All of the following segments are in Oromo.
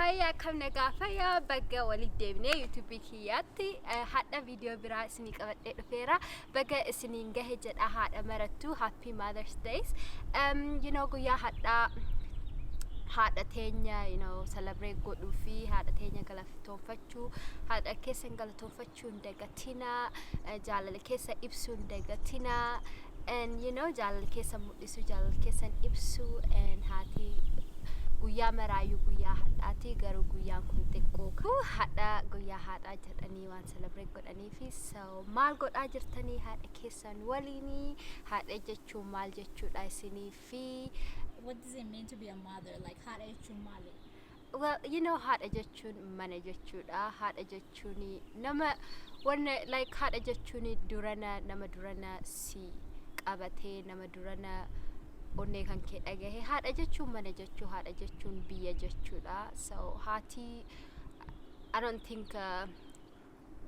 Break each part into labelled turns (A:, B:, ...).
A: Hiya, kam nagafaya baga walid deebne YouTube kiyatti hadda video bira isini qabadhe dhufeera baga isiniin gahe jedha haadha marattu happy Mother's Days. You know guyyaa haadha teenya celebrate godhuu fi haadha teenya galatoonfachuu haadha keessa galatoonfachuu dagatina jaalala keessa ibsuu dagatina and jaalala keessa mul'isu jaalala keessa ibsu and haati guyyaa maraayu guyyaa hadhaati garuu guyyaan kun xiqqoo hadha guyyaa hadhaa jedhanii waan celebrate godhanii fi so maal godhaa jirtanii haadha keessan waliini haadha jechuun maal jechuudha isinii fi
B: what does it mean to be a mother? Like haadha jechuun maali?
A: Well, haadha jechuun mana jechuudha haadha jechuun nama wanna like haadha jechuun nama durana si qabatee nama durana onne kan kee dhagahe haadha jechuun mana jechuu haadha jechuun biyya jechuudha so haati I don't think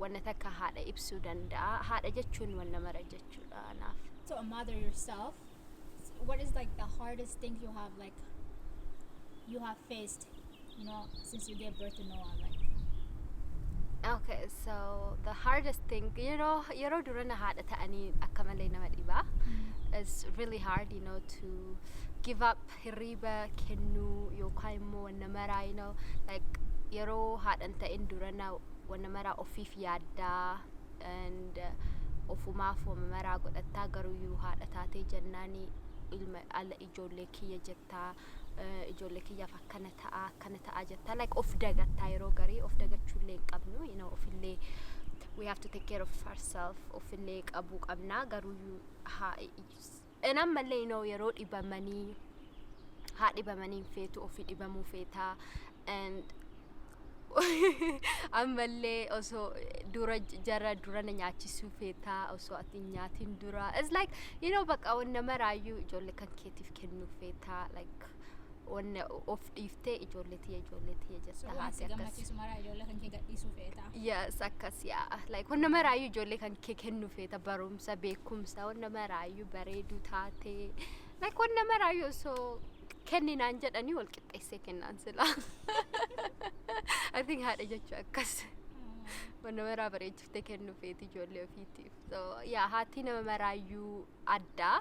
A: wanna takka haadha ibsuu danda'a haadha jechuun wanna mara jechuudha anaaf.
B: So a mother yourself, what is like the hardest thing you have faced since you gave birth to Noah? Like
A: Okay, so the hardest thing yeroo durana haadha ta'anii akka malee nama dhibaa. It's really hard to give up hirriba kennu yookaan immoo wanna maraa like yeroo haadhan ta'in durana wanna maraa ofiif yaaddaa and ofumaaf wanna maraa godhattaa garuu haadha taatee jennaani ilma alla ijoollee kiyya jettaa ijoollee kiyyaaf akkana ta'a jettaa like of dagattaa yeroo garii of dagachuullee hin qabnu ofillee we have to take care of ourselves ofillee qabuu qabnaa garuu enammallee yeroo dhibamanii dhibamanii feetu ofii dhibamuu feetaa and ammallee osoo durana nyaachisuu feetaa osoo ati nyaatiin dura it's like baqa wanna maraayyuu ijoollee kan keetiif kennuu feetaa like wanna of dhiiftee ijoollee tiyya jetta haati akkas yes akkas like wanna maraayyuu ijoollee kan kee kennuu feeta barumsa beekumsa wanna maraayyuu bareeduu taatee like wanna maraayyuu osoo kenninaan jedhanii wal qixxeessee kennaan sila I think haadha jechuu akkas wanna maraa bareechiftee kennuu feeti ijoollee ofiitiif so haati nama maraayyuu addaa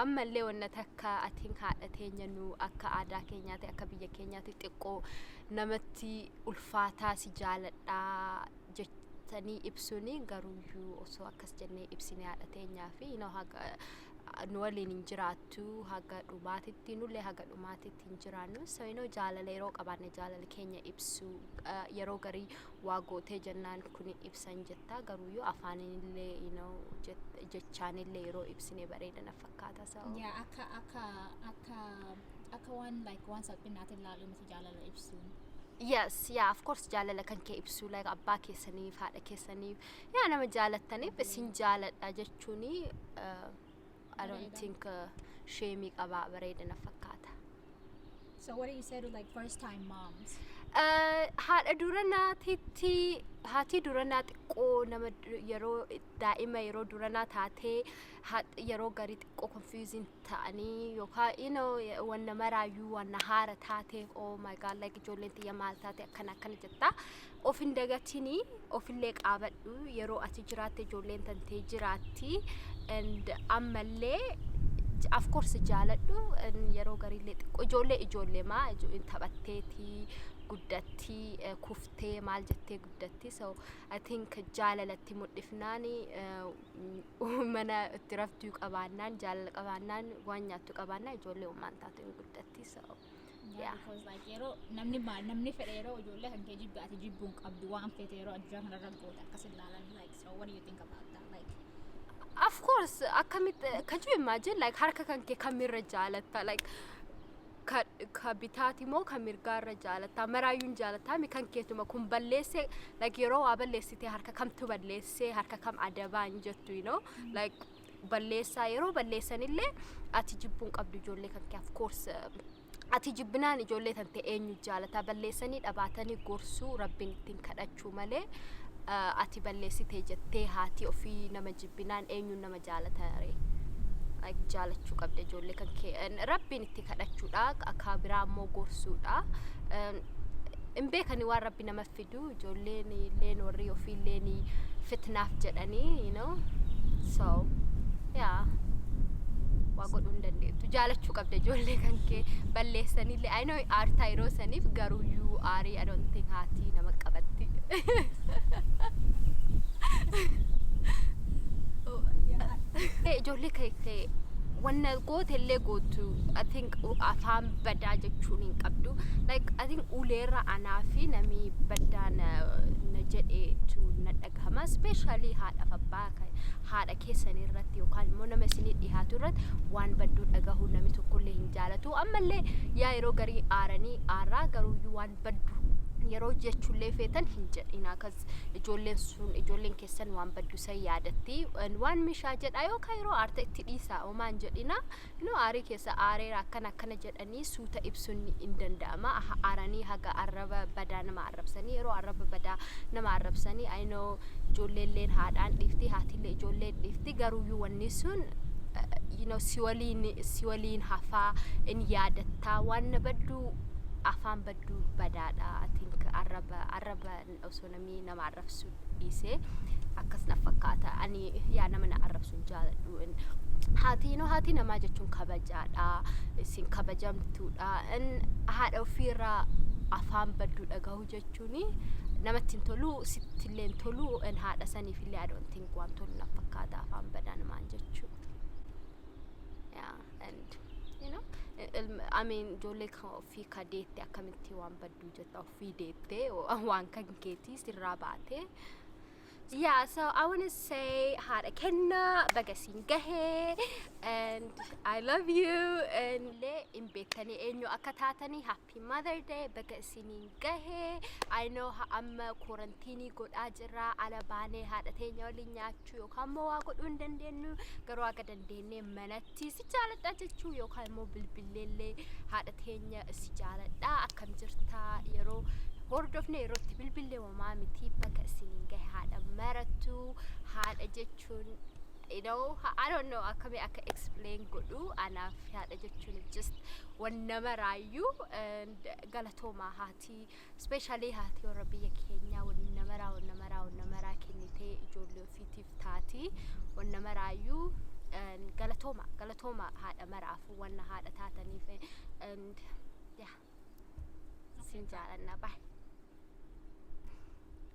A: ammallee wanna takka I think haadha teenya nu akka aadaa keenyaatti akka biyya keenyaatti xiqqoo namatti ulfaataa si jaaladhaa jettanii ibsuuni garuu osoo akkas jennee ibsine haadha teenyaa fi haga nu waliin hin jiraattu haga dhumaatitti nullee haga dhumaatitti hin jiraannu so jaalala yeroo qabaanne jaalala keenya ibsu yeroo garii waa gootee jennaan kun ibsan jettaa garuu afaanillee jechaanillee yeroo ibsine bareedana fakkaata so
B: akka waan salphinaatiin ilaalu miti jaalala ibsuun.
A: Yes, of course jaalala kan kee ibsuu like abbaa keessaniif haadha keessaniif nama jaalattaniif isin jaaladha jechuuni I don't think shame qaba bareedana fakkaata.
B: So what do you say to like first time moms?
A: Haadha haati duranaa xiqqoo nama yeroo daa'ima yeroo duranaa taatee yeroo garii xiqqoo confusing ta'anii yookaan wanna maraayyuu wanna haara taateef oh my god like ijoolleen tiyya maal taate akkana jettaa of hin dagatinii ofillee qaabadhu yeroo ati jiraatte ijoolleen tantee jiraatti and ammallee of course jaaladhu yeroo gariillee xiqqoo ijoollee maa taphatteetii guddatti kuftee maal jettee guddatti so I think jaalalatti mul'ifnaani mana itti raftuu qabaannaan jaalala qabaannaan waan nyaattu qabaannaan ijoollee ummaan taatu hin guddatti so
B: because like namni fedhe yeroo ijoollee kan kee jibbe ati jibbuun qabdu waan feete yeroo addunyaa kanarra goota akkas ilaalan like so what do you think about that like
A: of course akkamitti could you imagine like harka kan kee kamirra jaalatta like ka bitaati moo ka mirgaarra jaalatta maraayyuun jaalatta mi kan keetuma kun balleesse like yeroo waa balleessite harka kamtu balleesse harka kam adabaan jettu like balleessaa yeroo balleessanillee ati jibbuun qabdu ijoollee kan kee of course ati jibbinaan ijoollee tante eenyu jaalatta balleessanii dhabaatanii gorsuu rabbiin ittiin kadhachuu malee ati balleessitee jettee haati ofii nama jibbinaan eenyu nama jaalatare like jaalachuu qabde ijoollee kan kee rabbiin itti kadhachuudha akka biraa ammoo gorsuudha in beekani waan rabbi nama fidu ijoolleen leen warri ofii leen fitnaaf jedhanii you know so yeah waa godhuu hin dandeettu jaalachuu qabda ijoollee kan kee balleessanillee I know aartaa yeroo saniif garuuyyuu aarii I don't think haati nama qabatti ijoollee kee wanna gootellee gootu I think afaan badaa jechuun hin qabdu like I think uleerra anaa fi namni badaan na jedheetu na dhagahama especially haadhaaf abbaa haadha keessan irratti yookaan immoo nama isinii dhiyaatu irratti waan badduu dhagahuu namni tokkollee hin jaalatu ammallee yaa yeroo garii aaranii aaraa garuuyyuu waan badduu yeroo jechuullee feetan hin jedhina kas ijoolleen keessan waan baddu san yaadatti waan mishaa jedha yookaan yeroo aarta itti dhiisaa omaan jedhina no aarii keessa aareera akkana jedhanii suuta ibsuun hin danda'ama aaranii haga arraba badaa nama arrabsanii yeroo arraba badaa nama arrabsanii I know ijoolleelleen haadhaan dhiifti haatillee ijoolleen dhiifti garuuyyuu wanni sun you know si waliin hafaa in yaadatta waan baddu afaan baddu badaadha I think arraba osoo namni nama arrabsu dhiisee akkas na fakkaata ani yaa nama na arrabsuun jaaladhu haati namaa jechuun kabajaadha isin kabajamtuudha haadha ofiirraa afaan baddu dhagahuu jechuuni namatti hin tolu sittillee hin tolu haadha saniifillee I don't think waan tolu na fakkaata afaan badaa namaan jechuu yeah and you know I mean ijoollee ofii kadeette akkamitti waan badduu jetta ofii deette waan kan keetii sirraa baate yeah so I want to say haadha kenna bagasin gahe and I love you and le in beekani eenyu akka taatanii happy mother day bagasin gahe I know amma quarantine godhaa jira ala baanee haadha teenya waliin nyaachuu yookaan immoo waa godhuu hin dandeenyu garuu akka dandeenye manatti si jaaladha jechuu yookaan immoo bilbileellee haadha teenya si jaaladha akkam jirtaa yeroo hordofne yerootti bilbilee wamaa miti bakka isiniin gahe haadha maratu haadha jechuun you know I don't know akkami akka explain godhu anaaf haadha jechuun just wanna maraayyuu and galatooma haati especially haati warra biyya keenya wanna maraa kennitee ijoollee ofiitiif taati wanna maraayyuu galatooma haadha maraafu wanna haadha taataniif and yeah sin jaalanna bye